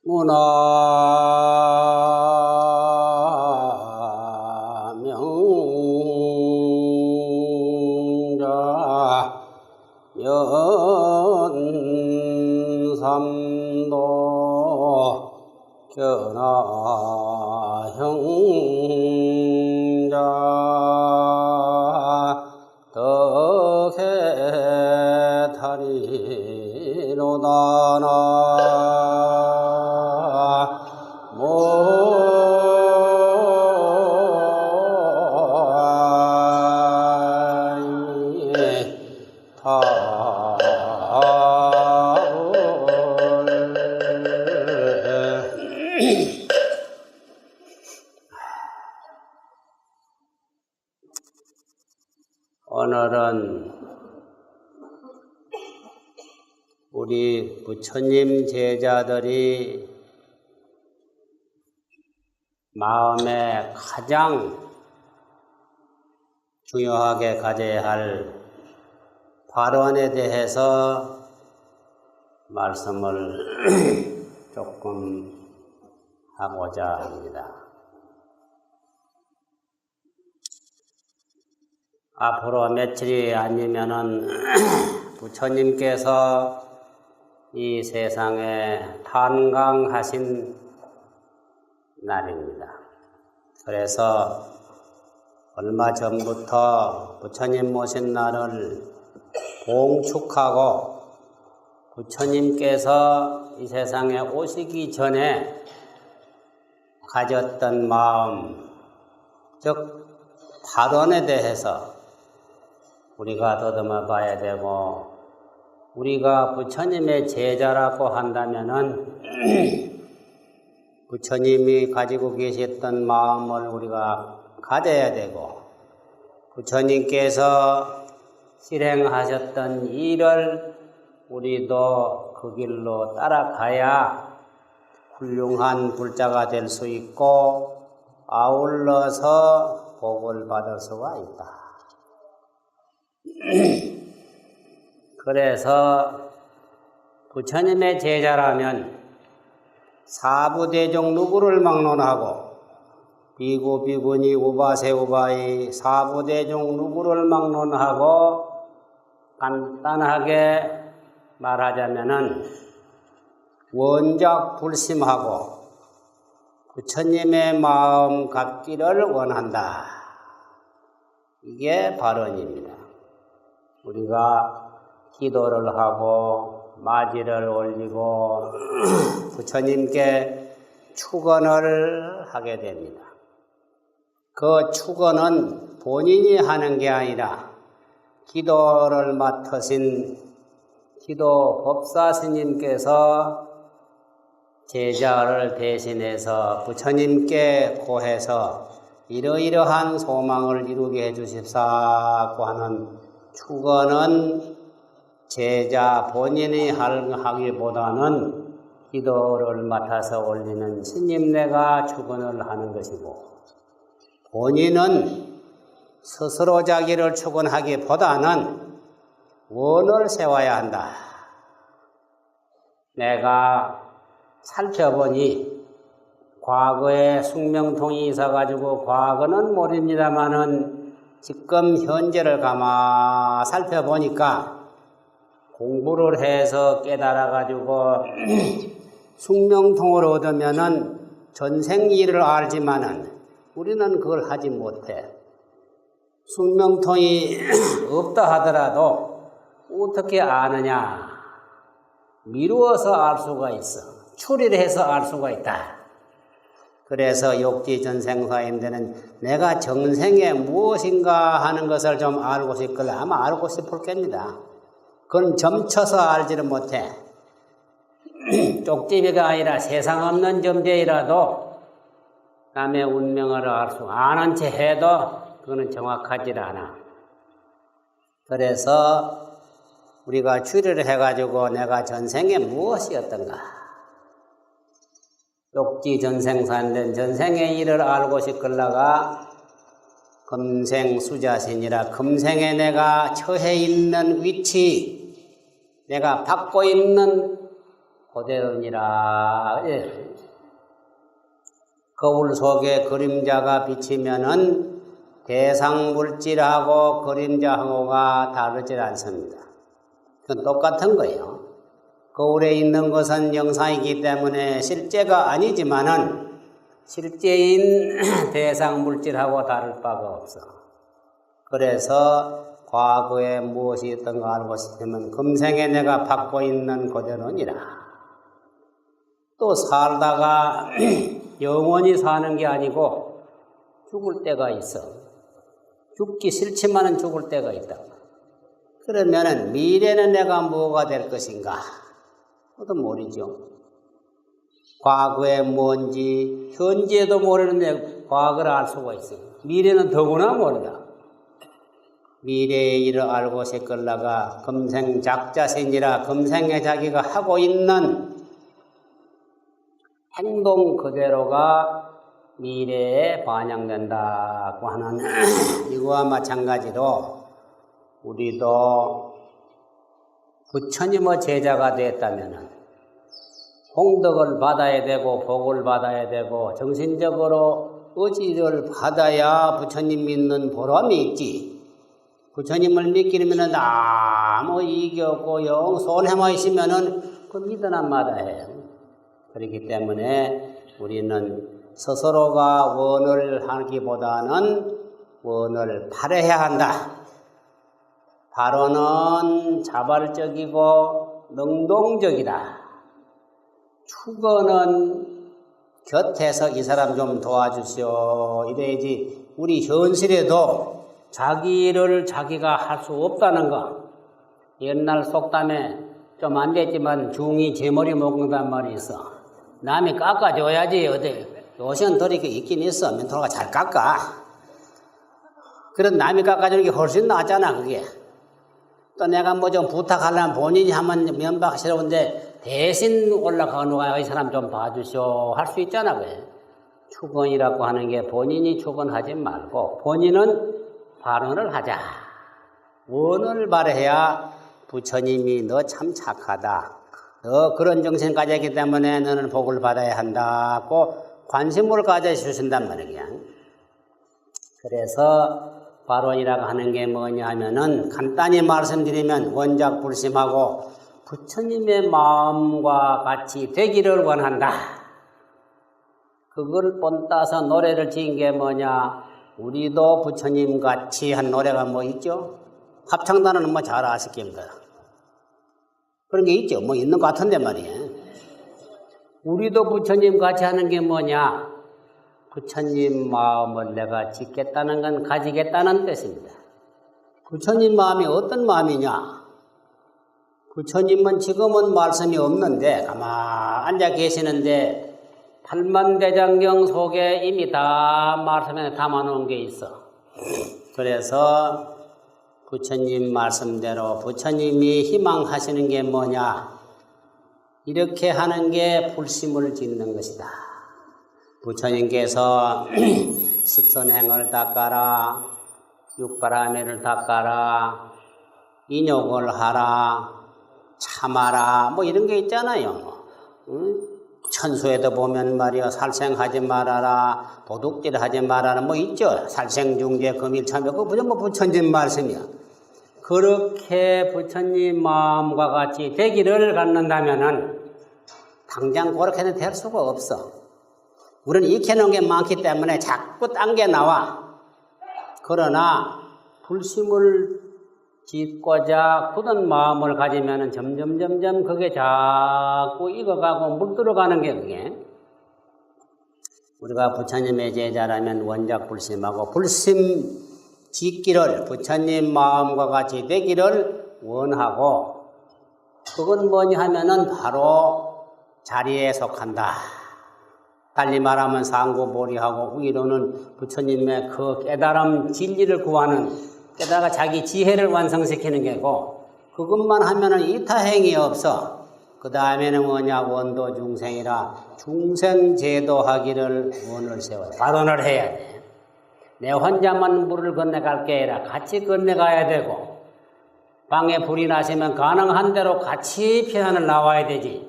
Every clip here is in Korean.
문화 명자 연삼도 견하형자 덕해탈이로다나 오늘은 우리 부처님 제자들이 마음에 가장 중요하게 가져야 할 발언에 대해서 말씀을 조금 하고자 합니다. 앞으로 며칠이 아니면은 부처님께서 이 세상에 탄광하신 날입니다. 그래서 얼마 전부터 부처님 모신 날을 봉축하고 부처님께서 이 세상에 오시기 전에 가졌던 마음, 즉 발언에 대해서 우리가 더듬어 봐야 되고, 우리가 부처님의 제자라고 한다면은 부처님이 가지고 계셨던 마음을 우리가 가져야 되고, 부처님께서 실행하셨던 일을 우리도 그 길로 따라가야 훌륭한 불자가 될 수 있고 아울러서 복을 받을 수가 있다. 그래서 부처님의 제자라면 사부대종 누구를 막론하고 비구, 비구니, 우바세, 우바이 사부대종 누구를 막론하고 간단하게 말하자면은 원작 불심하고 부처님의 마음 갖기를 원한다. 이게 발언입니다. 우리가 기도를 하고 마지를 올리고 부처님께 축언을 하게 됩니다. 그 축언은 본인이 하는 게 아니라 기도를 맡으신 기도 법사 스님께서 제자를 대신해서 부처님께 고해서 이러이러한 소망을 이루게 해주십사고 하는 축언은 제자 본인이 하기보다는 기도를 맡아서 올리는 스님네가 축언을 하는 것이고, 본인은 스스로 자기를 축언하기보다는 원을 세워야 한다. 내가 살펴보니 과거에 숙명통이 있어가지고 과거는 모릅니다마는 지금 현재를 가만 살펴보니까 공부를 해서 깨달아가지고 숙명통을 얻으면은 전생 일을 알지만은 우리는 그걸 하지 못해. 숙명통이 없다 하더라도 어떻게 아느냐? 미루어서 알 수가 있어. 추리를 해서 알 수가 있다. 그래서 욕지전생사인데는 내가 정생에 무엇인가 하는 것을 좀 알고 싶걸 아마 알고 싶을 겁니다. 그건 점쳐서 알지를 못해. 쪽지비가 아니라 세상 없는 존재이라도 남의 운명을 알 수 아는 채 해도 그거는 정확하지 않아. 그래서 우리가 추리를 해가지고 내가 전생에 무엇이었던가, 욕지전생사인데 전생의 일을 알고 싶걸라가 금생수자신이라 금생에 내가 처해 있는 위치, 내가 받고 있는 그대로니라. 거울 속에 그림자가 비치면은 대상 물질하고 그림자하고가 다르지 않습니다. 그건 똑같은 거예요. 거울에 있는 것은 영상이기 때문에 실제가 아니지만은 실제인 대상 물질하고 다를 바가 없어. 그래서 과거에 무엇이 있던가 알고 싶으면 금생에 내가 받고 있는 그대로니라. 또 살다가 영원히 사는 게 아니고 죽을 때가 있어. 죽기 싫지만은 죽을 때가 있다. 그러면은 미래는 내가 뭐가 될 것인가? 그것도 모르죠. 과거에 뭔지 현재도 모르는데 과거를 알 수가 있어요. 미래는 더구나 모른다. 미래의 일을 알고 싶걸라가 금생 작자생이라 금생에 자기가 하고 있는 행동 그대로가 미래에 반영된다고 하는 이거와 마찬가지로 우리도 부처님의 제자가 되었다면 공덕을 받아야 되고 복을 받아야 되고 정신적으로 의지를 받아야 부처님 믿는 보람이 있지. 부처님을 믿기려면 아무 이익이 없고 영 손해만 있으면은 그 믿으나 마다해요. 그렇기 때문에 우리는 스스로가 원을 하기보다는 원을 발휘해야 한다. 발언은 자발적이고 능동적이다. 축어는 곁에서 이 사람 좀 도와주시오 이래야지. 우리 현실에도 자기 일을 자기가 할 수 없다는 거. 옛날 속담에 좀 안 됐지만 중이 제 머리 먹는단 말이 있어. 남이 깎아줘야지. 어디 요새는 덜 있긴 있어. 멘토가 잘 깎아. 그런 남이 깎아주는 게 훨씬 낫잖아 그게. 또 내가 뭐 좀 부탁하려면 본인이 하면 면박스러운데 대신 올라가는 거야. 이 사람 좀 봐주시오 할 수 있잖아. 그래. 축원이라고 하는 게 본인이 축원하지 말고 본인은 발언을 하자. 원을 발휘해야 부처님이 너 참 착하다. 너 그런 정신 가졌기 때문에 너는 복을 받아야 한다고 관심을 가져주신단 말이야. 그래서 발언이라고 하는 게 뭐냐 하면은 간단히 말씀드리면 원작불심하고 부처님의 마음과 같이 되기를 원한다. 그걸 본따서 노래를 지은 게 뭐냐? 우리도 부처님 같이 한 노래가 뭐 있죠? 합창단은 뭐 잘 아실 겁니다. 그런 게 있죠. 뭐 있는 것 같은데 말이에요. 우리도 부처님 같이 하는 게 뭐냐? 부처님 마음을 내가 짓겠다는 건 가지겠다는 뜻입니다. 부처님 마음이 어떤 마음이냐? 부처님은 지금은 말씀이 없는데 가만히 앉아 계시는데 팔만대장경 속에 이미 다 말씀에 담아놓은 게 있어. 그래서 부처님 말씀대로 부처님이 희망하시는 게 뭐냐? 이렇게 하는 게 불심을 짓는 것이다. 부처님께서 십선행을 닦아라, 육바라매를 닦아라, 인욕을 하라, 참아라, 뭐 이런 게 있잖아요. 천수에도 보면 말이야, 살생하지 말아라, 도둑질하지 말아라, 뭐 있죠. 살생중재, 금일참여, 그거 뭐 부처님 말씀이야. 그렇게 부처님 마음과 같이 되기를 갖는다면은 당장 그렇게는 될 수가 없어. 우리는 익혀놓은 게 많기 때문에 자꾸 딴 게 나와. 그러나 불심을 짓고자 굳은 마음을 가지면은 점점 그게 자꾸 익어가고 물들어가는 게 그게. 우리가 부처님의 제자라면 원작 불심하고 불심 짓기를 부처님 마음과 같이 되기를 원하고, 그건 뭐냐 하면은 바로 자리에 속한다. 달리 말하면 상고보리하고 위로는 부처님의 그 깨달음 진리를 구하는, 게다가 자기 지혜를 완성시키는 게고, 그것만 하면은 이타행이 없어. 그 다음에는 뭐냐? 원도 중생이라 중생제도하기를 원을 세워 발언을 해야 돼. 내 혼자만 물을 건너갈게 아니라 같이 건너가야 되고, 방에 불이 나시면 가능한 대로 같이 피난을 나와야 되지.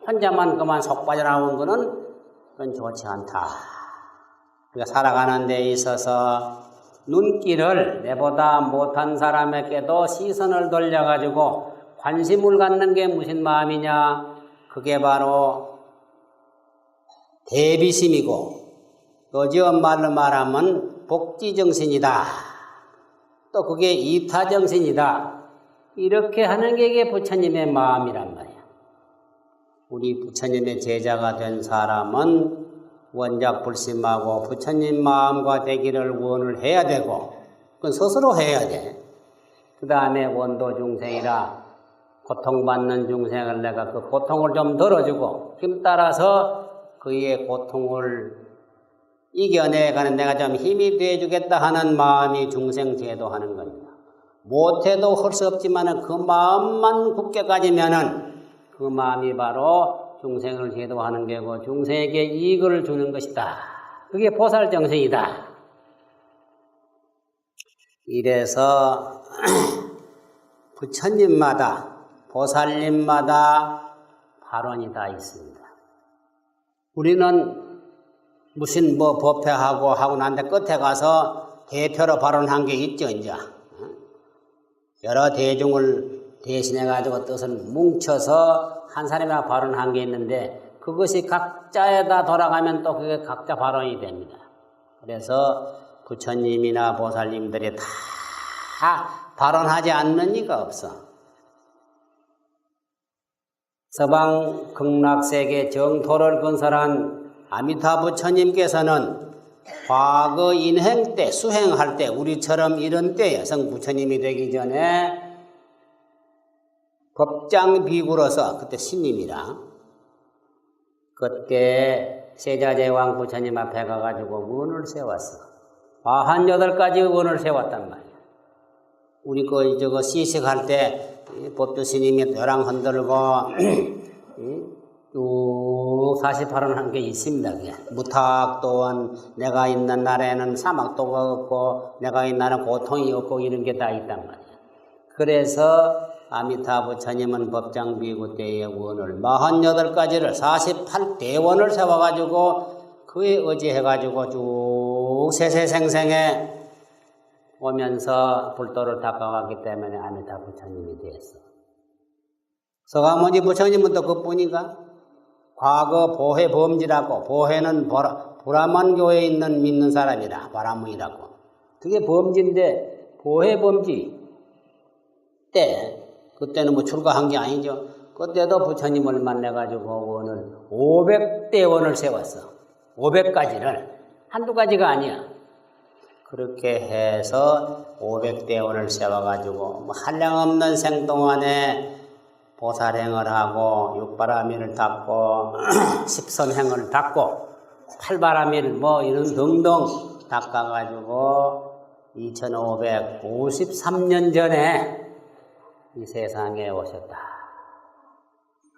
혼자만 그만 속 빠져나온 거는 그건 좋지 않다. 우리가 살아가는 데 있어서 눈길을 내보다 못한 사람에게도 시선을 돌려가지고 관심을 갖는 게 무슨 마음이냐? 그게 바로 대비심이고, 요즘 말로 말하면 복지정신이다. 또 그게 이타정신이다. 이렇게 하는 게 이게 부처님의 마음이란 말이야. 우리 부처님의 제자가 된 사람은 원작 불심하고 부처님 마음과 되기를 원을 해야 되고, 그건 스스로 해야 돼. 그 다음에 원도 중생이라 고통받는 중생을 내가 그 고통을 좀 덜어주고, 힘 따라서 그의 고통을 이겨내가는 내가 좀 힘이 되어주겠다 하는 마음이 중생 제도하는 겁니다. 못해도 할 수 없지만 그 마음만 굳게 가지면은 그 마음이 바로 중생을 제도하는 게고 중생에게 이익을 주는 것이다. 그게 보살 정신이다. 이래서 부처님마다 보살님마다 발언이 다 있습니다. 우리는 무슨 법회하고 하고 난데 끝에 가서 대표로 발언한 게 있죠, 이제. 여러 대중을 대신해가지고 뜻을 뭉쳐서 한 사람이나 발언한 게 있는데 그것이 각자에다 돌아가면 또 그게 각자 발언이 됩니다. 그래서 부처님이나 보살님들이 다 발언하지 않는 이가 없어. 서방 극락세계 정토를 건설한 아미타 부처님께서는 과거 인행 때, 수행할 때, 우리처럼 이런 때에 성부처님이 되기 전에 법장비구로서, 그때 신님이라, 그때 세자제왕 부처님 앞에 가가지고 원을 세웠어. 48가지 원을 세웠단 말이야. 우리 저거 시식할 때 법주 스님이 벼랑 흔들고 쭉 48원 한 게 있습니다. 그게. 무탁 또한 내가 있는 날에는 사막도가 없고 내가 있는 날은 고통이 없고 이런 게 다 있단 말이야. 그래서 아미타 부처님은 법장비구 때의 원을 48가지를 48대원을 세워가지고 그에 의지해가지고 쭉 세세생생에 오면서 불도를 닦아갔기 때문에 아미타 부처님이 되었어. 서가모니 부처님은 또 그뿐인가? 과거 보해 범지라고, 보해는 브라만교에 있는 믿는 사람이라, 바라문이라고. 그게 범지인데, 보해 범지 때, 그때는 뭐 출가한 게 아니죠. 그때도 부처님을 만나가지고 원을 500대 원을 세웠어. 500가지를. 한두 가지가 아니야. 그렇게 해서 500대 원을 세워가지고 한량없는 생동안에 보살행을 하고 육바라밀을 닦고 십선행을 닦고 팔바라밀 뭐 이런 등등 닦아가지고 2553년 전에 이 세상에 오셨다.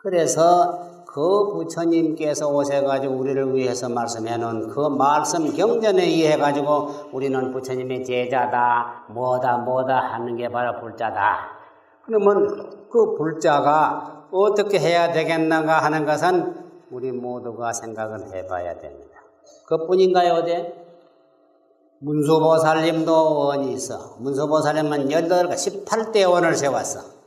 그래서 그 부처님께서 오셔가지고 우리를 위해서 말씀해놓은 그 말씀 경전에 의해가지고 우리는 부처님의 제자다, 뭐다 하는 게 바로 불자다. 그러면 그 불자가 어떻게 해야 되겠는가 하는 것은 우리 모두가 생각을 해봐야 됩니다. 그뿐인가요, 어디? 문수보살님도 원이 있어. 문수보살님은 18대 원을 세웠어.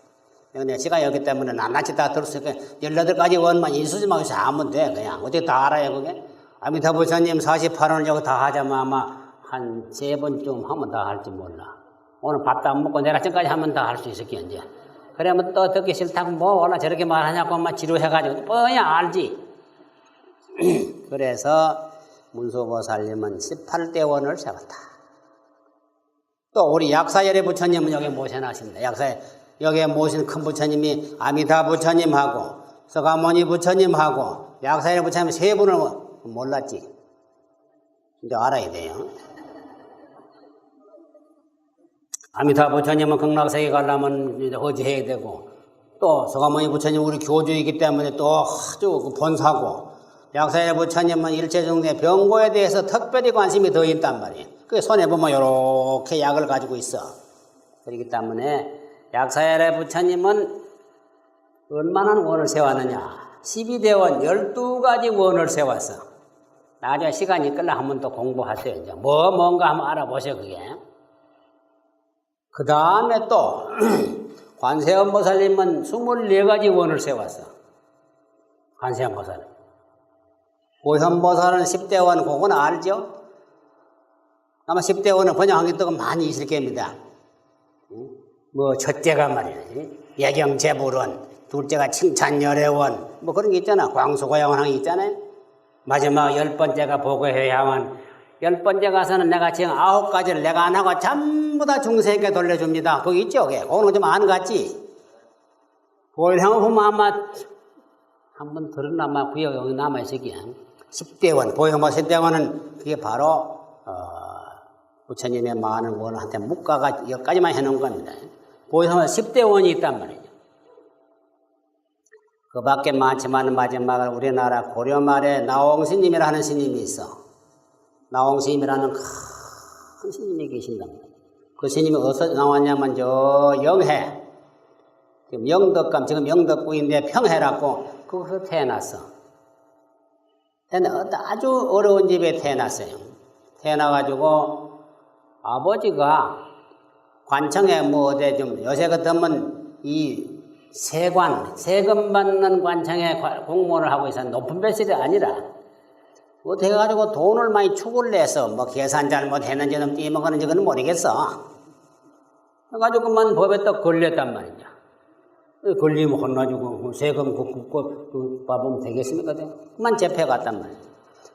근데 시간이 없기 때문에 낱낱이 다 들을 수 있게 18가지 원만 인수지만 하면 돼. 그냥 어떻게 다 알아요, 그게? 아미타 부처님 48원을 여기 다 하자면 아마 한 3번쯤 하면 다 할지 몰라. 오늘 밥도 안 먹고 내일 아침까지 하면 다 할 수 있을 게 이제. 그러면 또 듣기 싫다고 뭐 원래 저렇게 말하냐고 막 지루해가지고 뻔히 알지. 그래서 문수보살님은 18대 원을 세웠다. 또 우리 약사열의 부처님은 여기 모셔놨습니다. 여기에 모신 큰 부처님이 아미타 부처님하고 서가모니 부처님하고 약사열의 부처님 세 분을 몰랐지. 이제 알아야 돼요. 아미타 부처님은 극락세계 가려면 어지해야 되고, 또 서가모니 부처님 우리 교주이기 때문에 또 아주 본사고, 약사의 부처님은 일체중대 병고에 대해서 특별히 관심이 더 있단 말이에요. 그 손에 보면 이렇게 약을 가지고 있어. 그렇기 때문에 약사의 부처님은 얼마나 원을 세웠느냐. 12대원 12가지 원을 세웠어. 나중에 시간이 끌려 한번 더 공부하세요. 이제 뭔가 한번 알아보세요, 그게. 그 다음에 또, 관세음보살님은 24가지 원을 세웠어. 관세음보살. 보현보살은 10대원, 그건 알죠? 아마 10대원은 번역한 게 또 많이 있을 겁니다. 뭐, 첫째가 말이야. 예경제불원, 둘째가 칭찬열애원, 뭐 그런 게 있잖아. 광수고양원 한게 있잖아요. 마지막 10번째가 보고회양원. 10번째 가서는 내가 지금 9가지를 내가 안 하고 전부 다 중생에게 돌려줍니다. 거기 있죠? 그거는 좀 안 갔지? 보혈향을 보면 아마 한번 들은 아마 구역에 여기 남아있을게요. 10대원, 보혈향 10대원은 그게 바로, 부처님의 많은 원한테 묵가가 여기까지만 해놓은 겁니다. 보혈향은 10대원이 있단 말이에요. 그 밖에 많지만 마지막으로 우리나라 고려말에 나홍스님이라 하는 스님이 있어. 나홍스님이라는 큰 스님이 계신다. 그 스님이 어디서 나왔냐면 저 영해. 지금 영덕감, 지금 영덕구인데 평해라고 거기서 태어났어. 아주 어려운 집에 태어났어요. 태어나가지고 아버지가 관청에 뭐 어디 좀 요새 같으면 이 세금 받는 관청에 공무원을 하고 있어. 높은 배실이 아니라. 어떻게 해가지고 돈을 많이 축을 내서 뭐 계산 잘못했는지는 띠먹었는지 그건 모르겠어. 그래가지고 그만 법에 또 걸렸단 말이냐. 걸리면 혼나주고 세금 그 받으면 되겠습니까? 그만 재패 갔단 말이야.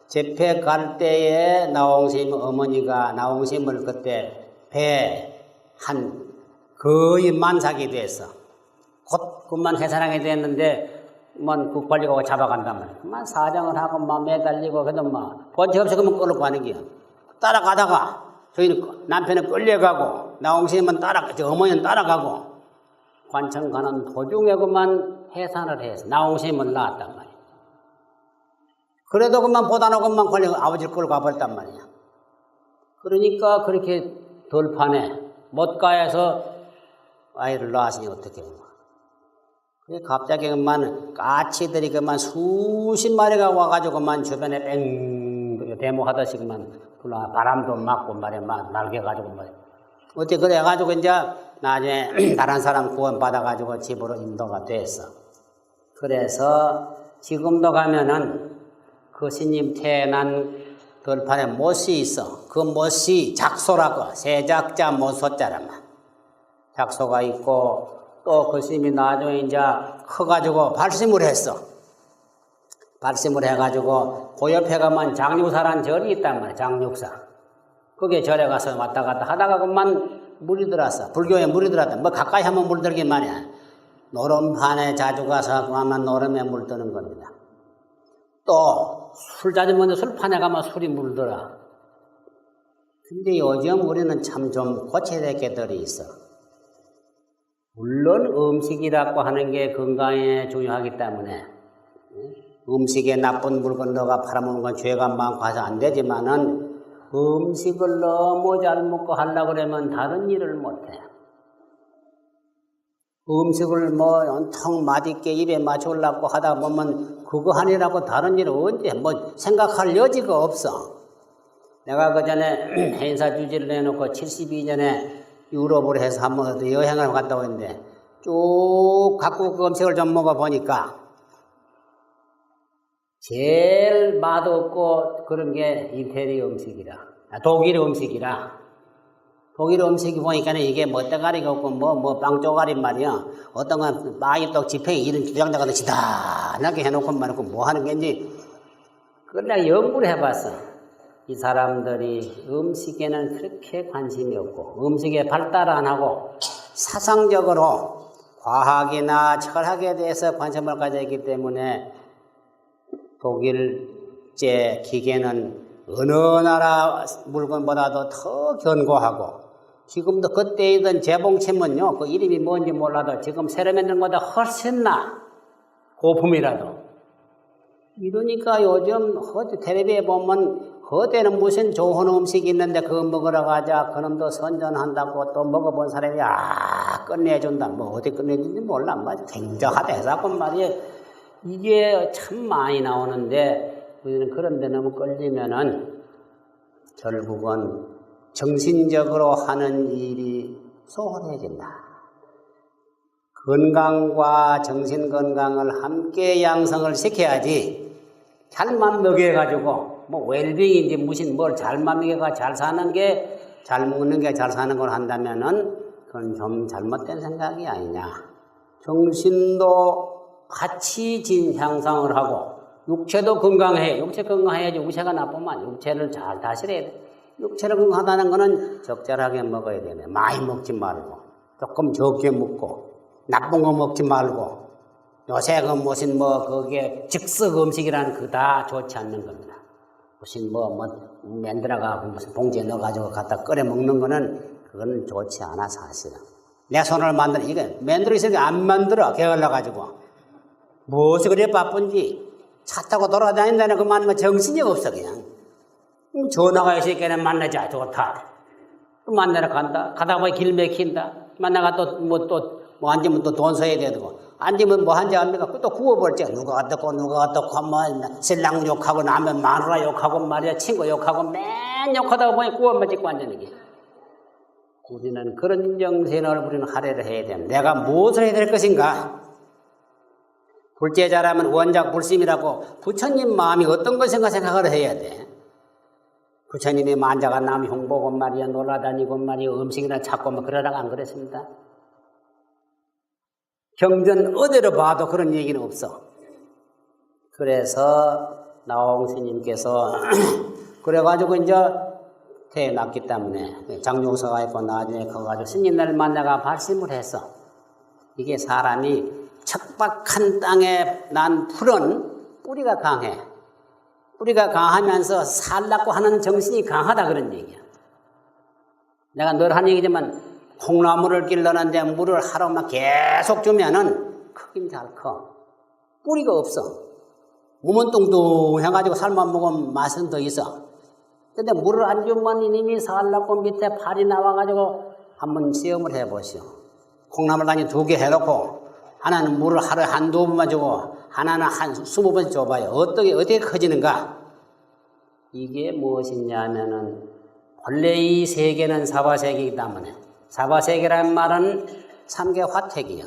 재패 갈 때에 나홍스님 어머니가 나홍스님을 그때 배 한 거의 만삭이 됐어. 곧 그만 해산하게 됐는데, 그 관리가 잡아간단 말이야. 그만 사정을 하고, 매달리고, 그래도 번칙 없이 그만 끌고 가는 거야. 따라가다가, 저희는 남편은 끌려가고, 나홍스님은 어머니는 따라가고, 관청 가는 도중에 그만 해산을 해서, 나홍스님은 나왔단 말이야. 그래도 그만 보다는 그만 관리가 아버지를 끌고 가버렸단 말이야. 그러니까 그렇게 덜판에, 못가에서 아이를 낳았으니 어떻게 해요? 갑자기 그만 까치들이 그만 수십 마리가 와가지고 그만 주변에 뺑 데모하듯이 그만 바람도 맞고 말이야 날개가지고 말이야. 어떻게 그래가지고 이제 나중에 다른 사람 구원 받아가지고 집으로 인도가 됐어. 그래서 지금도 가면은 그 스님 태어난 들판에 못이 있어. 그 못이 작소라고 세작자 못소자란 말. 작소가 있고. 또 그 스님이 나중에 이제 커가지고 발심을 했어. 발심을 해가지고 그 옆에 가면 장육사란 절이 있단 말이야. 장육사. 거기에 절에 가서 왔다 갔다 하다가 그만 물이 들었어. 불교에 물이 들었다. 뭐 가까이 하면 물 들긴 말이야. 노름판에 자주 가서 그만 노름에 물 드는 겁니다. 또 술 자주 먹는데 술판에 가면 술이 물들어. 근데 요즘 우리는 참 좀 고쳐야 될 게들이 있어. 물론 음식이라고 하는 게 건강에 중요하기 때문에 음식에 나쁜 물건 너가 팔아먹는 건 죄가 많고 해서 안 되지만은 음식을 너무 잘 먹고 하려고 그러면 다른 일을 못해. 음식을 온통 맛있게 입에 맞추려고 하다 보면 그거 하느라고 다른 일을 언제 생각할 여지가 없어. 내가 그 전에 행사 주지를 내놓고 72년에 유럽으로 해서 한번 여행을 갔다 오는데 쭉 각국 음식을 좀 먹어보니까 제일 맛없고 그런 게 이태리 음식이라, 독일 음식이라. 독일 음식이 보니까는 이게 대가리가 없고 빵 쪼가리 말이야. 어떤 건 마이떡 지팽이 이런 주장자가 지단하게 해놓고 말이고 뭐 하는 게인지 그걸 내가 연구를 해봤어. 이 사람들이 음식에는 그렇게 관심이 없고 음식에 발달 안 하고 사상적으로 과학이나 철학에 대해서 관심을 가져 있기 때문에 독일제 기계는 어느 나라 물건보다도 더 견고하고 지금도 그때이던 재봉침은요 그 이름이 뭔지 몰라도 지금 새로 만든 것보다 훨씬 나 고품이라도 이러니까 요즘 텔레비에 보면 그때는 무슨 좋은 음식이 있는데 그거 먹으러 가자. 그놈도 선전한다고 또 먹어본 사람이 끝내준다. 어디 끝내준지 몰라. 굉장하다 해서건 말이야. 이게 참 많이 나오는데 우리는 그런 데 너무 끌리면은 결국은 정신적으로 하는 일이 소홀해진다. 건강과 정신 건강을 함께 양성을 시켜야지 잘만 먹여가지고 뭐 웰빙인지 무슨 뭘 잘만 먹여가 잘 사는 게 잘 먹는 게 잘 사는 걸 한다면은 그건 좀 잘못된 생각이 아니냐. 정신도 같이 향상을 하고 육체도 건강해. 육체 건강해야지 육체가 나쁘면 육체를 잘 다스려야 돼. 육체를 건강하다는 거는 적절하게 먹어야 되네. 많이 먹지 말고 조금 적게 먹고 나쁜 거 먹지 말고 요새 그 무슨 그게 즉석 음식이라는 그 다 좋지 않는 겁니다. 무슨 만들어가 무슨 봉지에 넣어가지고 갖다 끓여 먹는 거는 그건 좋지 않아 사실은. 내 손을 만들어 이게 만들어 있으니까 안 만들어 게을러가지고 무엇이 그래 바쁜지 차 타고 돌아다닌다는 그만 정신이 없어 그냥. 전화가 있을 때는 만나자 좋다. 또 만나러 간다. 가다 보니 길 막힌다. 만나가 또 앉으면 또 돈 써야 되고 앉으면 뭐 한지 합니까? 또 구워버렸지. 누가 어떻고 누가 어떻고 하면 신랑 욕하고 나면 마누라 욕하고 말이야 친구 욕하고 맨 욕하다가 보니 구워만 찍고 앉는 게. 우리는 그런 정신을 우리는 할애를 해야 됩니다. 내가 무엇을 해야 될 것인가? 불제자라면 원작 불심이라고 부처님 마음이 어떤 것인가 생각을 해야 돼. 부처님이 만자가 남 흉보고 말이야 놀아다니고 말이야 음식이나 찾고 그러다가 안 그랬습니다. 경전 어디로 봐도 그런 얘기는 없어. 그래서 나홍 스님께서 그래가지고 이제 태어났기 때문에 장용서가 있고 나중에 가가지고 스님을 만나가 발심을 했어. 이게 사람이 척박한 땅에 난 풀은 뿌리가 강해. 뿌리가 강하면서 살라고 하는 정신이 강하다 그런 얘기야. 내가 늘 한 얘기지만 콩나물을 길러는데 물을 하루만 계속 주면은 크긴 잘 커. 뿌리가 없어. 몸은 뚱뚱해가지고 삶아 먹으면 맛은 더 있어. 근데 물을 안 주면 이놈이 살라고 밑에 팔이 나와가지고 한번 시험을 해보시오. 콩나물 단위 2개 해놓고 하나는 물을 하루에 한두 번만 주고 하나는 한 20번 줘봐요. 어떻게 커지는가? 이게 무엇이냐면은 본래 이 세계는 사바세계이기 때문에 사바세계란 말은 참개 화택이요.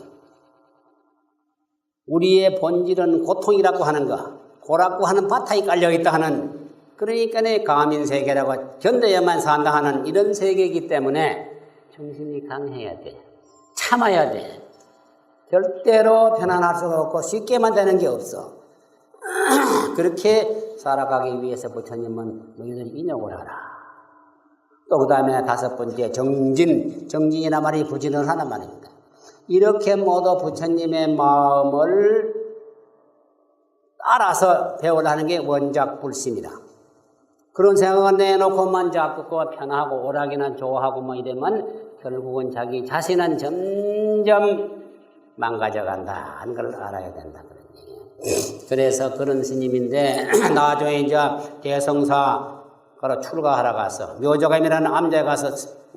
우리의 본질은 고통이라고 하는 거, 고라고 하는 바탕이 깔려있다 하는 그러니까 가민세계라고 견뎌야만 산다 하는 이런 세계이기 때문에 정신이 강해야 돼. 참아야 돼. 절대로 편안할 수가 없고 쉽게만 되는 게 없어. 그렇게 살아가기 위해서 부처님은 너희들이 인욕을 하라. 또 그 다음에 5번째 정진이란 말이 부진을 하는 말입니다. 이렇게 모두 부처님의 마음을 따라서 배우라는 게 원작불심이다. 그런 생각을 내놓고만 자꾸 편하고 오락이나 좋아하고 이러면 결국은 자기 자신은 점점 망가져간다 하는 걸 알아야 된다 그런 얘기예요. 그래서 그런 스님인데 나중에 이제 대성사로 출가하러 가서 묘조감이라는 암자에 가서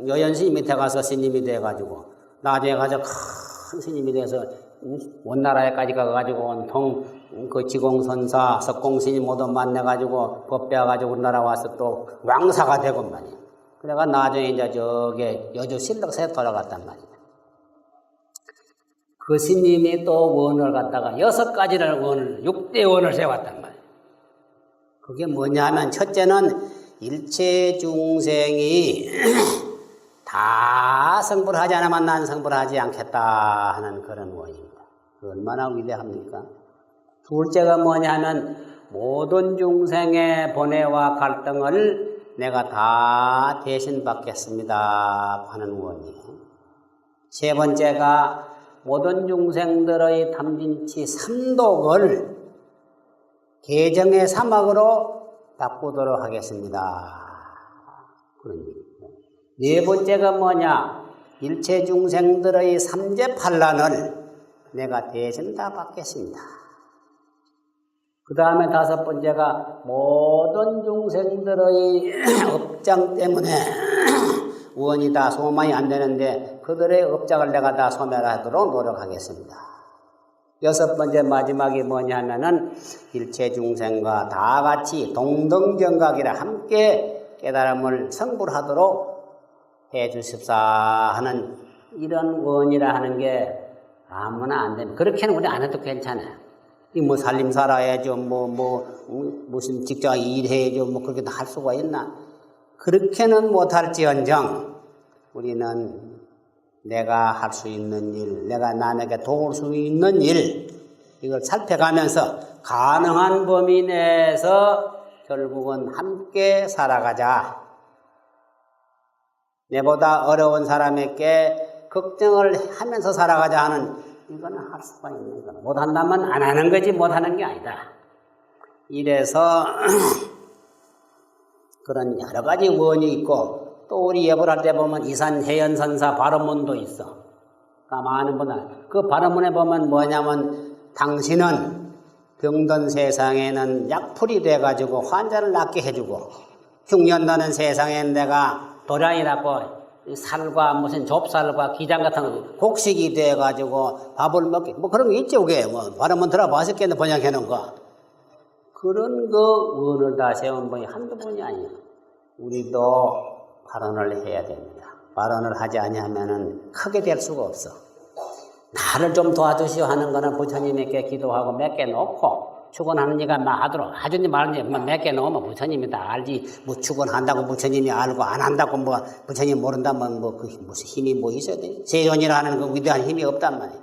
여연스님 밑에 가서 스님이 돼가지고 나중에 가서 큰 스님이 돼서 원나라에까지 가가지고 온통 그 지공선사 석공스님 모두 만나가지고 법 배워가지고 우리나라 와서 또 왕사가 되고 말이야. 그래가 나중에 이제 저게 여주 신덕사에 돌아갔단 말이야. 그 스님이 또 원을 갖다가 6가지를 원을 6대 원을 세웠단 말이에요. 그게 뭐냐 하면 첫째는 일체 중생이 다 성불 하지 않으면 난 성불 하지 않겠다 하는 그런 원입니다. 얼마나 위대합니까? 둘째가 뭐냐 하면 모든 중생의 번뇌와 갈등을 내가 다 대신 받겠습니다 하는 원이에요. 세 번째가 모든 중생들의 탐진치 삼독을 개정의 사막으로 바꾸도록 하겠습니다. 그런 얘기입니다. 네 번째가 뭐냐? 일체 중생들의 삼재판란을 내가 대신 다 받겠습니다. 그 다음에 5번째가 모든 중생들의 업장 때문에 원이 다 소망이 안 되는데 그들의 업장을 내가 다 소멸하도록 노력하겠습니다. 여섯 번째 마지막이 뭐냐 하면은 일체 중생과 다 같이 동등정각이라 함께 깨달음을 성불하도록 해 주십사 하는 이런 원이라 하는 게 아무나 안 됩니다. 그렇게는 우리 안 해도 괜찮아요. 뭐 살림 살아야죠. 무슨 직장 일해야죠. 그렇게 다 할 수가 있나? 그렇게는 못할지언정 우리는 내가 할 수 있는 일, 내가 남에게 도울 수 있는 일, 이걸 살펴가면서 가능한 범위 내에서 결국은 함께 살아가자. 내보다 어려운 사람에게 걱정을 하면서 살아가자 하는, 이거는 할 수가 있는 거다. 못한다면 안 하는 거지 못하는 게 아니다. 이래서 그런 여러 가지 원이 있고, 또 우리 예불 할 때 보면 이산 해연선사 바로문도 있어. 그러니까 많은 분들 그 바로문에 보면 뭐냐면 당신은 병든 세상에는 약풀이 돼가지고 환자를 낫게 해주고, 흉년 나는 세상엔 내가 도량이라고 살과 무슨 좁쌀과 기장 같은 거 곡식이 돼가지고 밥을 먹게, 그런 게 있죠. 그게 바로문 들어봤었겠네, 번역해 놓은 거. 그런 거 원을 다 세운 분이 한두 분이 아니에요. 우리도 발언을 해야 됩니다. 발언을 하지 아니하면은 크게 될 수가 없어. 나를 좀 도와주시오 하는 거는 부처님에게 기도하고 몇 개 놓고, 축원하는 이가 하도록 하주님 말하는 몇 개 놓으면 부처님이 다 알지. 축원한다고 부처님이 알고 안 한다고 부처님 모른다면 그 무슨 힘이 있어야 돼. 세존이라는 그 위대한 힘이 없단 말이야.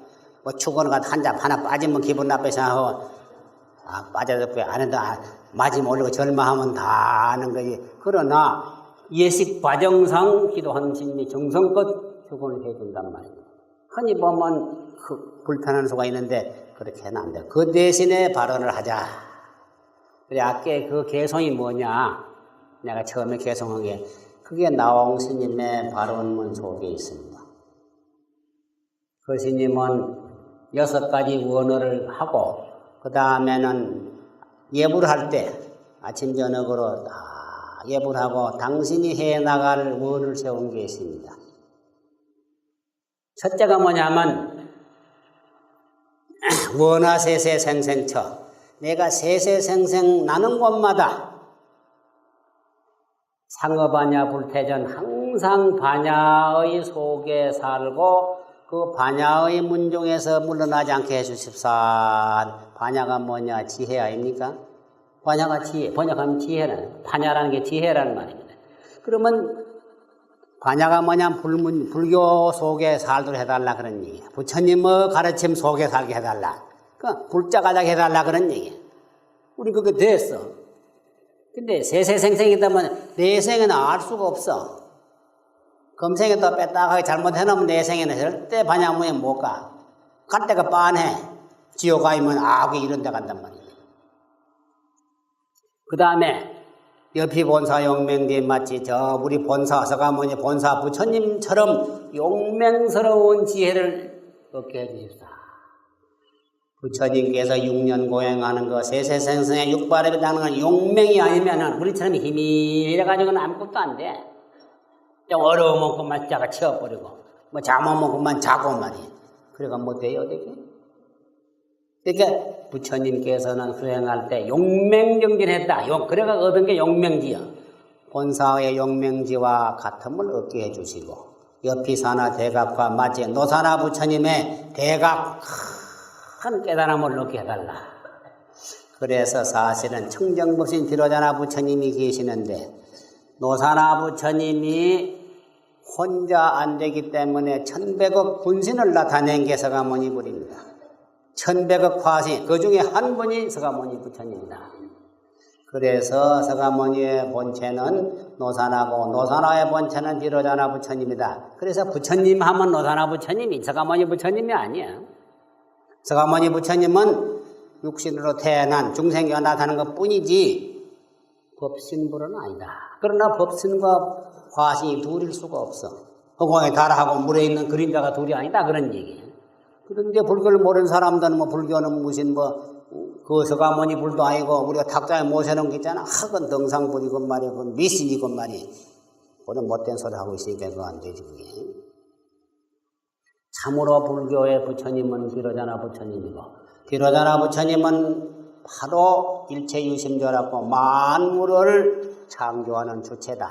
축원을 한 잡 하나 빠지면 기분 나쁘게 생각하고, 빠져서 안 해도 맞으면 올리고 절마하면 다 아는 거지. 그러나 예식 과정상 기도하는 심리 정성껏 축원을 해준단 말이에요. 흔히 보면 불편한 수가 있는데 그렇게는 안 돼. 그 대신에 발언을 하자. 그래, 아까 그 개성이 뭐냐? 내가 처음에 개성한 게 그게 나홍 스님의 발언문 속에 있습니다. 그 스님은 6가지 원어를 하고 그 다음에는 예불 할 때 아침 저녁으로 다 예불하고 당신이 해나갈 원을 세운 게 있습니다. 첫째가 뭐냐면 원하세세생생처, 내가 세세생생 나는 곳마다 상어반야 불태전 항상 반야의 속에 살고 그 반야의 문중에서 물러나지 않게 해주십사. 반야가 뭐냐? 지혜 아닙니까? 반야가 지혜, 번역하면 지혜라는, 반야라는 게 지혜라는 말입니다. 그러면 반야가 뭐냐? 불교 속에 살도록 해달라 그런 얘기야. 부처님의 가르침 속에 살게 해달라. 불자가닥 해달라 그런 얘기야. 우리 그게 됐어. 근데 세세생생이다면 내생에는 알 수가 없어. 금생에도 빼딱하게 잘못해놓으면 내생에는 절대 반야문에 못 가. 갈 데가 빤해. 지옥 가면 악이 이런 데 간단 말이야. 그 다음에 옆이 본사 용맹기 마치 우리 본사 서가모니 본사 부처님처럼 용맹스러운 지혜를 얻게 해주십사. 부처님께서 6년 고행하는 거 세세생생의 육발에 닦는 건 용맹이 아니면은 우리처럼 힘이 이래가지고는 아무것도 안 돼. 좀 어려우면 그만 자가 치워버리고 잠오면 그만 자고 말이야. 그래가 뭐 돼요 어떻게? 그러니까 부처님께서는 수행할 때 용맹정진했다. 그래가 얻은 게 용맹지요. 본사의 용맹지와 같음을 얻게 해주시고, 옆이사나 대각과 마치 노사나 부처님의 대각 큰 깨달음을 얻게 해달라. 그래서 사실은 청정법신 디로자나 부처님이 계시는데 노사나 부처님이 혼자 안 되기 때문에 1100억 분신을 나타낸 게 서가모니 불입니다. 1100억 화신, 그 중에 한 분이 서가모니 부처님이다. 그래서 서가모니의 본체는 노사나고 노사나의 본체는 디로자나 부처님이다. 그래서 부처님 하면 노사나 부처님이, 서가모니 부처님이 아니야. 서가모니 부처님은 육신으로 태어난 중생교가 나타나는 것 뿐이지 법신불은 아니다. 그러나 법신과 화신이 둘일 수가 없어. 허공에 달하고 물에 있는 그림자가 둘이 아니다 그런 얘기예요. 그런데 불교를 모르는 사람들은 불교는 무슨 그 서가모니 불도 아니고 우리가 탁자에 모셔놓은 게 있잖아. 학은 등상불이건 말이야. 그건 미신이건 말이야. 그런 못된 소리 하고 있으니까 그거 안 되지 그게. 참으로 불교의 부처님은 디로자나 부처님이고 비로자나 부처님은 바로 일체유심조라고 만물을 창조하는 주체다.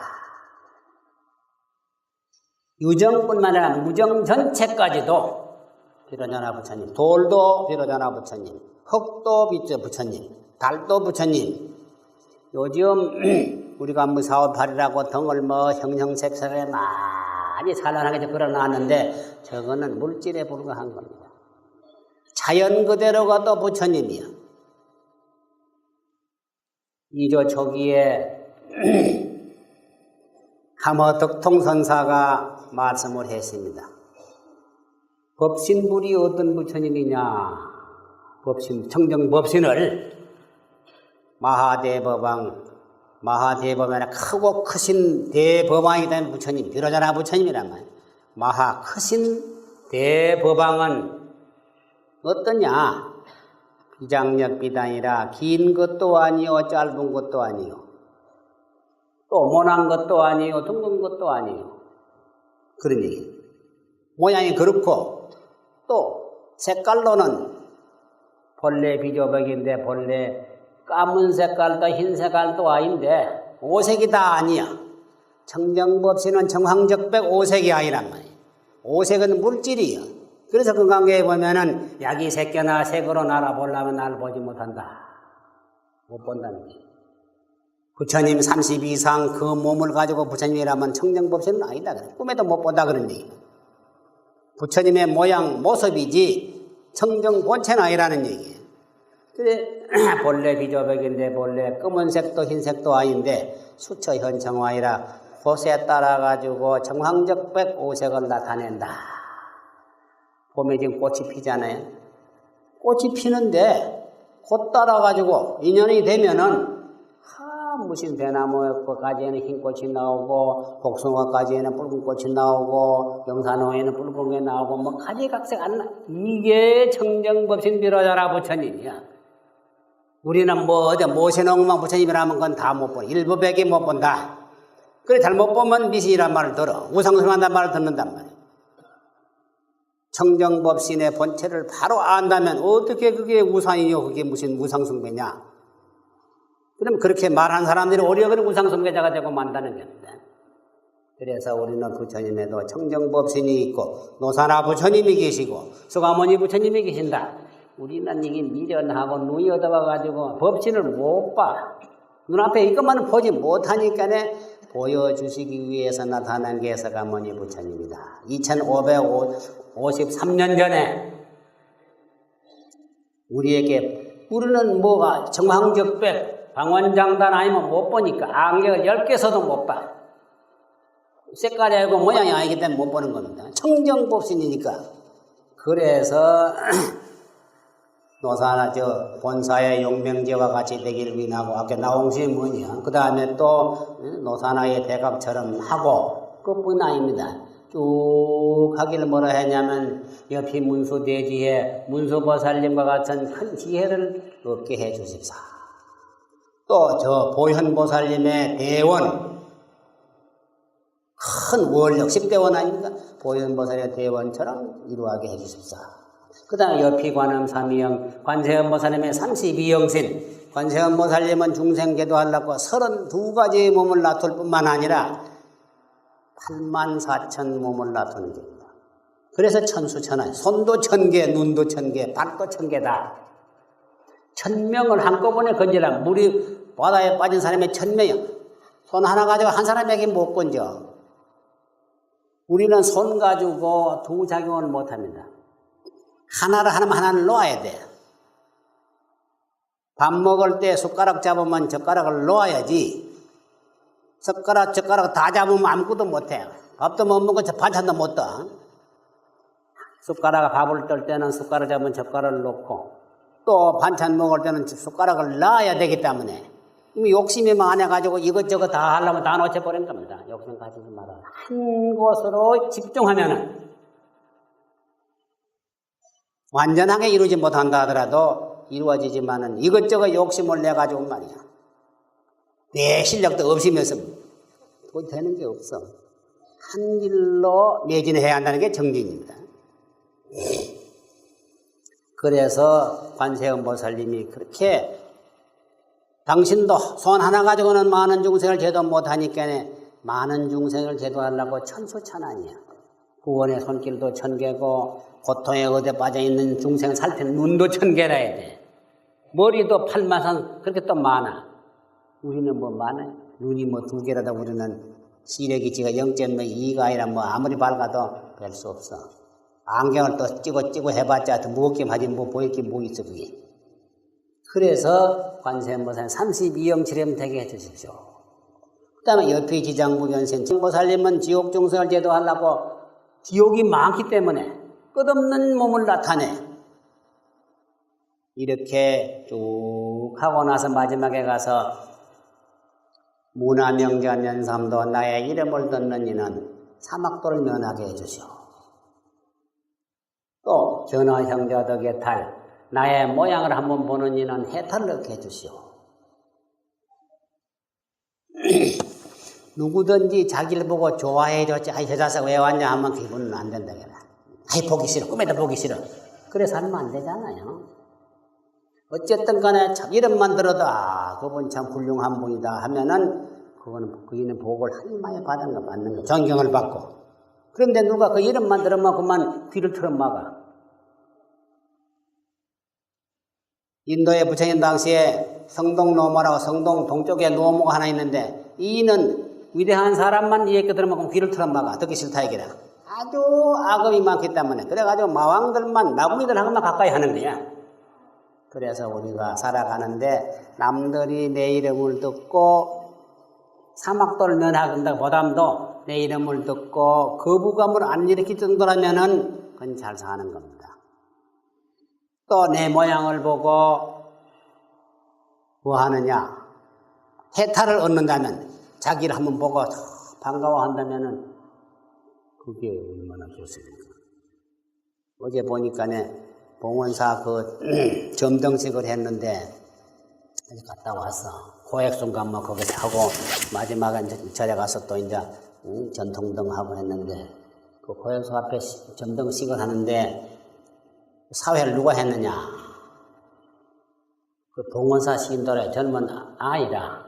유정뿐만 아니라 무정 전체까지도 비로자나 부처님, 돌도 비로자나 부처님, 흙도 부처님, 달도 부처님. 요즘 우리가 뭐 4월 8일이라고 등을 뭐 형형색색에 많이 찬란하게 그려놨는데 저거는 물질에 불과한 겁니다. 자연 그대로가 또 부처님이야. 이조 초기에 함허덕통선사가 말씀을 했습니다. 법신불이 어떤 부처님이냐? 청정법신을 마하대법왕, 크고 크신 대법왕이 된 부처님, 비로자나 부처님이란 말이에요. 마하 크신 대법왕은 어떠냐? 비장력 비단이라 긴 것도 아니요, 짧은 것도 아니요, 또 모난 것도 아니요, 둥근 것도 아니요. 그런 얘기. 모양이 그렇고 또 색깔로는 본래 비조백인데 본래 까만 색깔도 흰 색깔도 아닌데 오색이 다 아니야. 청정법신은 정황적백 오색이 아니란 말이야. 오색은 물질이야. 그래서 그 관계에 보면은 약이 새끼나 색으로 날아보려면 나를 보지 못한다. 못 본다는 게. 부처님 30 이상 그 몸을 가지고 부처님이라면 청정법신은 아니다. 꿈에도 못 본다 그런 얘기. 부처님의 모양, 모습이지 청정 본체는 아니라는 얘기예요. 그래 본래 비조백인데 본래 검은색도 흰색도 아닌데 수처 현청화이라 곳에 따라 가지고 정황적백 오색을 나타낸다. 봄에 지금 꽃이 피잖아요. 꽃이 피는데 곧 따라 가지고 인연이 되면은 무슨 대나무 가지에는 흰 꽃이 나오고 복숭아 가지에는 붉은 꽃이 나오고 영산호에는 붉은 게 나오고 뭐 가지각색 안 나. 이게 청정법신 비로자나 부처님이야. 우리는 뭐 어디 모세농만 부처님이라면 그건 다 못 본. 일부백이 못 본다. 그래 잘못 보면 미신이란 말을 들어. 우상숭한단 말을 듣는단 말이야. 청정법신의 본체를 바로 안다면 어떻게 그게 우상이요? 그게 무슨 우상숭배냐? 그럼 그렇게 말하는 사람들이 오히려 우상숭배자가 되고 만다는 겁니다. 그래서 우리는 부처님에도 청정법신이 있고 노사나 부처님이 계시고 서가모니 부처님이 계신다. 우리는 이게 미련하고 눈이 어두워가지고 법신을 못 봐. 눈앞에 이것만은 보지 못하니까 보여주시기 위해서 나타난 게 서가모니 부처님이다. 2553년 전에 우리에게 우리는 뭐가 정황적백 방원장단 아니면 못 보니까 안경을 10개 써도 못 봐. 색깔이 아니고 모양이 아니기 때문에 못 보는 겁니다. 청정법신이니까. 그래서 노사나 본사의 용명제와 같이 되기를 위하고 아까 나옹시이 뭐냐. 그 다음에 또 노사나의 대각처럼 하고 그뿐 아닙니다. 쭉 하기를 뭐라 했냐면 옆이 문수대지에 문수보살님과 같은 큰 지혜를 얻게 해 주십사. 또 저 보현보살님의 대원, 큰 원력 10대원 아닙니까? 보현보살의 대원처럼 이루하게 해 주십사. 그 다음에 옆이 관음삼위형 관세음보살님의 32형신. 관세음보살님은 중생계도하려고 32가지의 몸을 놔둘 뿐만 아니라 84,000 몸을 놔두는 겁니다. 그래서 천수천하, 손도 1000개, 눈도 1000개, 발도 1000개다. 1000명을 한꺼번에 건지라. 물이 바다에 빠진 사람이 1000명이야. 손 하나 가지고 한 사람에게 못 건져. 우리는 손 가지고 두 작용을 못합니다. 하나를 놓아야 돼. 밥 먹을 때 숟가락 잡으면 젓가락을 놓아야지. 젓가락 다 잡으면 아무것도 못해. 밥도 못 먹고 반찬도 못 떠. 숟가락 밥을 떨 때는 숟가락 잡으면 젓가락을 놓고 또 반찬 먹을 때는 숟가락을 놔야 되기 때문에 욕심이 많아가지고 이것저것 다 하려면 다 놓쳐버린 겁니다. 욕심 가지지 마라. 한 곳으로 집중하면은 완전하게 이루지 못한다 하더라도 이루어지지만은 이것저것 욕심을 내가지고 말이야. 내 실력도 없으면서 그거 되는 게 없어. 한 길로 매진해야 한다는 게 정진입니다. 그래서 관세음보살님이 그렇게 당신도 손 하나 가지고는 많은 중생을 제도 못하니까 많은 중생을 제도하려고 천수천안이야. 구원의 손길도 1000개고 고통에 어디 빠져있는 중생 살피는 눈도 1000개라 해야 돼. 머리도 8만선 그렇게 또 많아. 우리는 뭐 많아요? 눈이 뭐 2개라도 우리는 시력이 지가 0.2가 아니라 뭐 아무리 밝아도 별 수 없어. 안경을 또 찍고 해봤자 무겁게 맞으면 뭐 보일 게 뭐 있어 그게. 그래서 관세음보살님 32영칠염 되게 해주십시오. 그 다음에 옆에 지장부견생 보살님은 지옥 중생을 제도하려고 지옥이 많기 때문에 끝없는 몸을 나타내. 이렇게 쭉 하고 나서 마지막에 가서 무나명자 면삼도 나의 이름을 듣는 이는 사막도를 면하게 해주시오. 또 견화형자덕의 달 나의 모양을 한번 보는 이는 해탈을 얻게 해주시오. 누구든지 자기를 보고 좋아해줬지 아이 저 자식 왜 왔냐 하면 기분은 안 된다. 아이 보기 싫어. 꿈에도 보기 싫어. 그래 살면 안 되잖아요. 어쨌든 간에 참 이름만 들어도 그분 참 훌륭한 분이다 하면은 그거는 그이는 복을 한마에 받은 거 맞는 거 존경을 받고. 그런데 누가 그 이름만 들으면 그만 귀를 틀어 막아. 인도의 부처님 당시에 성동 노모라고 성동 동쪽에 노모가 하나 있는데 이는 위대한 사람만 이 얘기 들으면 귀를 틀어 막아. 듣기 싫다 얘기라. 아주 악업이 많기 때문에 그래가지고 마왕들만 나구미들하고만 가까이 하는 거야. 그래서 우리가 살아가는데 남들이 내 이름을 듣고 사막도를 면하는다 보담도 내 이름을 듣고 거부감을 안 일으킬 정도라면은 그건 잘 사는 겁니다. 또 내 모양을 보고 뭐 하느냐? 해탈을 얻는다면 자기를 한번 보고 반가워한다면은 그게 얼마나 좋습니까? 어제 보니까네 봉원사 그 점등식을 했는데 갔다 왔어. 고액순간 뭐 거기서 하고 마지막에 절에 가서 또 이제 전통등하고 했는데 그 고액수 앞에 점등식을 하는데 사회를 누가 했느냐? 그 봉원사 신도의 젊은 아이라.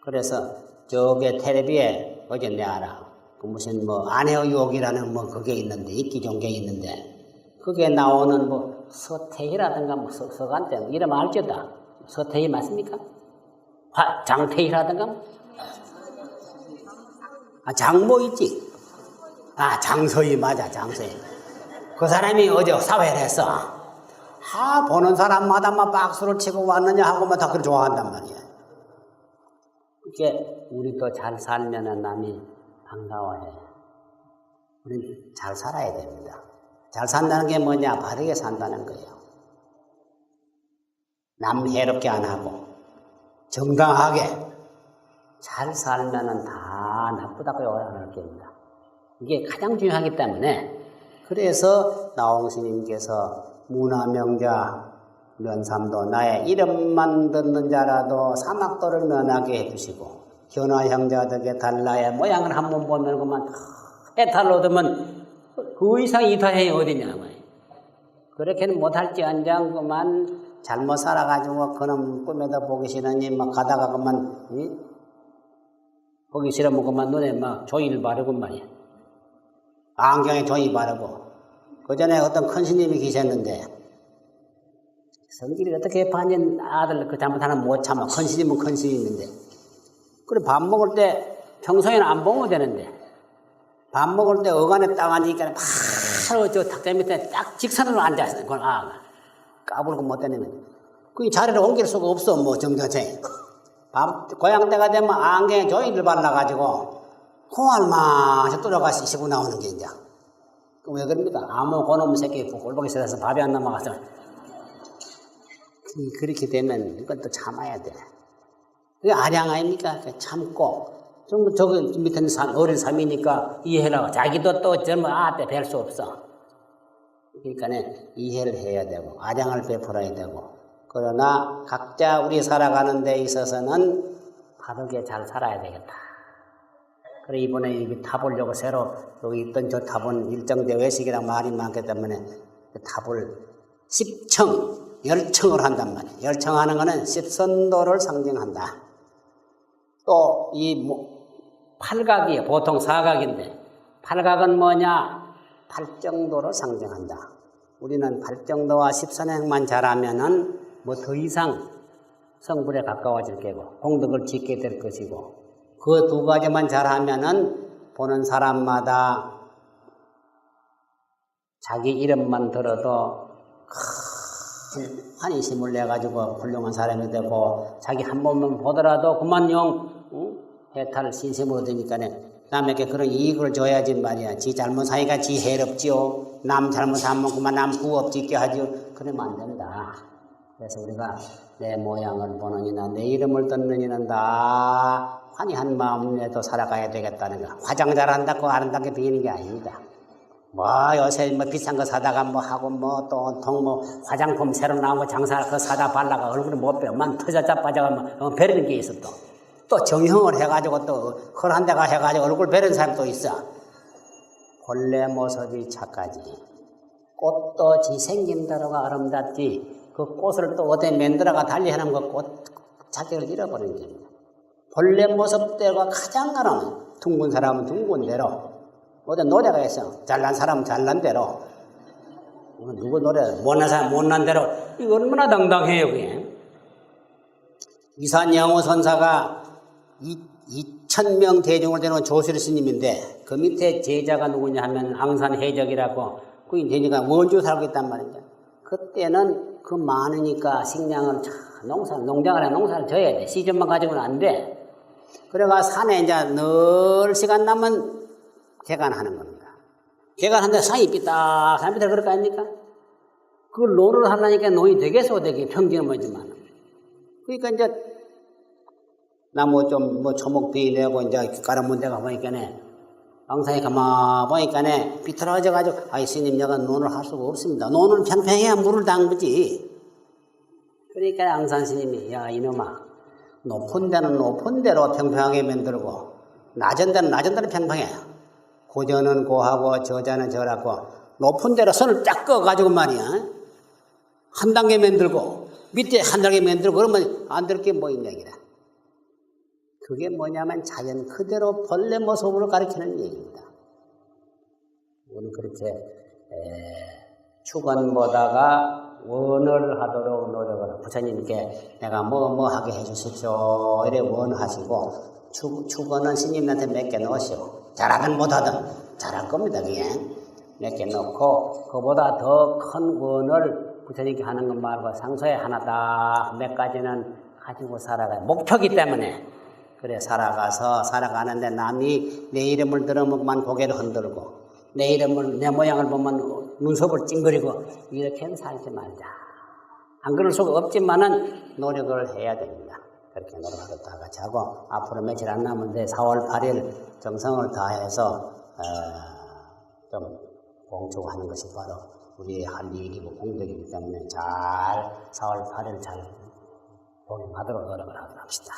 그래서 저게 텔레비에 어제 내가 그 무슨 뭐 아내의 유혹이라는 뭐 그게 있는데 인기 종교에 있는데 그게 나오는 뭐 서태희라든가 뭐 서간대 이름 알죠다. 서태희 맞습니까? 장태희라든가 장모 있지. 장서희 맞아. 장서희. 그 사람이 어제 사회를 했어. 보는 사람마다 막 박수를 치고 왔느냐 하고만 다 그걸 좋아한단 말이야. 이게 우리도 잘 살면은 남이 반가워해. 우리는 잘 살아야 됩니다. 잘 산다는 게 뭐냐? 바르게 산다는 거예요. 남 해롭게 안 하고 정당하게 잘 살면은 다 나쁘다고 안 할 겁니다. 이게 가장 중요하기 때문에 그래서 나홍스님께서 무나명자 면삼도 나의 이름만 듣는 자라도 사막도를 면하게 해주시고 견화형자덕의 달라의 모양을 한번 보면 그만 해탈을 얻으면 그 이상 이탈행이 어디냐 말이야. 그렇게는 못할지언정 그만 잘못 살아가지고 그놈 꿈에도 보기 싫으니 막 가다가 그만 보기 싫으면 그만 눈에 막 조이를 바르고 말이야. 안경에 조이 바르고. 그 전에 어떤 큰 스님이 계셨는데 성질이 어떻게 반인 아들 그 잘못하는 못 참아. 큰 스님은 큰 스님인데. 그래 밥 먹을 때 평소에는 안 먹어도 되는데 밥 먹을 때 어간에 딱 앉으니까 바로 저 탁자 밑에 딱 직선으로 앉아있어요. 그건 까불고 못 다니면. 그 자리를 옮길 수가 없어, 뭐, 정전체. 고향 때가 되면 안경에 조이를 발라가지고, 콩알 마저 뚫어가시 시고 나오는 게 이제. 왜 그럽니까? 아무 고놈 새끼 꼴보기 싫어서 밥이 안 넘어가서. 그렇게 되면 이건 또 참아야 돼. 그게 아량 아닙니까? 참고. 저기 밑에는 어린 삶이니까 이해하라고. 자기도 또 젊은 때 뵐 수 없어. 그러니까 이해를 해야 되고, 아량을 베풀어야 되고. 그러나 각자 우리 살아가는 데 있어서는 바르게 잘 살아야 되겠다. 그래 이번에 여기 타보려고 새로 여기 있던 저 탑은 일정대 외식이랑 말이 많기 때문에 그 탑을 10청, 열청을 한단 말이에요. 열청하는 것은 십선도를 상징한다. 또 이 팔각이에요. 보통 사각인데 팔각은 뭐냐? 팔정도를 상징한다. 우리는 팔정도와 십선행만 잘하면은 뭐 더 이상 성불에 가까워질 게고 공덕을 짓게 될 것이고 그 두 가지만 잘하면은 보는 사람마다 자기 이름만 들어도 큰 환희심을 내가지고 훌륭한 사람이 되고 자기 한 번만 보더라도 그만용 해탈 신심으로 되니까 남에게 그런 이익을 줘야지 말이야. 지 잘못하니까 지 해롭지요. 남 잘못하면 그만 남 구업 짓게 하지요. 그러면 안 된다. 그래서 우리가 내 모양을 보느니나 내 이름을 듣느니는 다 환희한 마음에도 살아가야 되겠다는 거. 화장 잘한다고 아름답게 비기는 게 아닙니다. 뭐 요새 뭐 비싼 거 사다가 뭐 하고 뭐 또 온통 뭐 화장품 새로 나온 거 장사 그 사다 발라가 얼굴에 못 빼. 만 터졌자 빠져가면 베리는 게 있어 또. 또 정형을 해가지고 또 헐한 데가 해가지고 얼굴 베는 사람도 있어. 본래 모습이 착하지. 꽃도 지 생김대로가 아름답지. 그 꽃을 또 어디 만들어가 달리하는 그 꽃 자격을 잃어버리는 겁니다. 본래 모습대로가 가장 아름. 둥근 사람은 둥근 대로. 어디 노래가 있어. 잘난 사람은 잘난 대로. 누구 노래? 못난 사람 못난 대로. 이거 얼마나 당당해요, 그게. 이산양호 선사가 2,000명 대중을 데려온 조실 스님인데 그 밑에 제자가 누구냐 하면 앙산해적이라고 그게 되니까 원주 살고 있단 말이죠. 그때는 그 많으니까 식량을 농장을 해 농사를 져야 돼. 시즌만 가지고는 안 돼. 그래가 산에 이제 늘 시간 나면 개간하는 겁니다. 개간하는데 산이 삐딱한 삐딱 그럴 거 아닙니까? 그걸 논을 하려니까 논이 되겠어, 되게 평지는 뭐지만. 그러니까 이제 나무 좀 뭐 초목 비내고 이제 깔아문 데가 보니까네 앙상에 가만 보니까네 비틀어져가지고 아이 스님 내가 논을 할 수가 없습니다. 논은 평평해야 물을 담그지. 그러니까 앙산 스님이 야 이놈아 높은 데는 높은 대로 평평하게 만들고 낮은 데는 낮은 대로 평평해. 고전은 고하고 저자는 저라고 높은 데로 선을 쫙 꺼가지고 말이야 한 단계 만들고 밑에 한 단계 만들고 그러면 안 될 게 뭐 있냐 이라. 그게 뭐냐면 자연 그대로 본래 모습으로 가르치는 얘기입니다. 우리는 그렇게 축원보다가 원을 하도록 노력을 하고 부처님께 내가 뭐 하게 해주십시오 이래 원하시고 축원은 스님한테 몇 개 넣으시오. 잘하든 못하든 잘할 겁니다. 그게 몇 개 넣고 그보다 더 큰 원을 부처님께 하는 것 말고 상소에 하나다 몇 가지는 가지고 살아가요. 목표기 때문에 그래 살아가는데 남이 내 이름을 들으면 고개를 흔들고 내 모양을 보면 눈썹을 찡그리고 이렇게는 살지 말자. 안 그럴 수가 없지만은 노력을 해야 됩니다. 그렇게 노력하고 다 같이 하고 앞으로 며칠 안 남은데 4월 8일 정성을 다해서 좀 봉축하는 것이 바로 우리의 할 일이고 공덕이기 때문에 잘 4월 8일 잘 봉행하도록 노력을 합시다.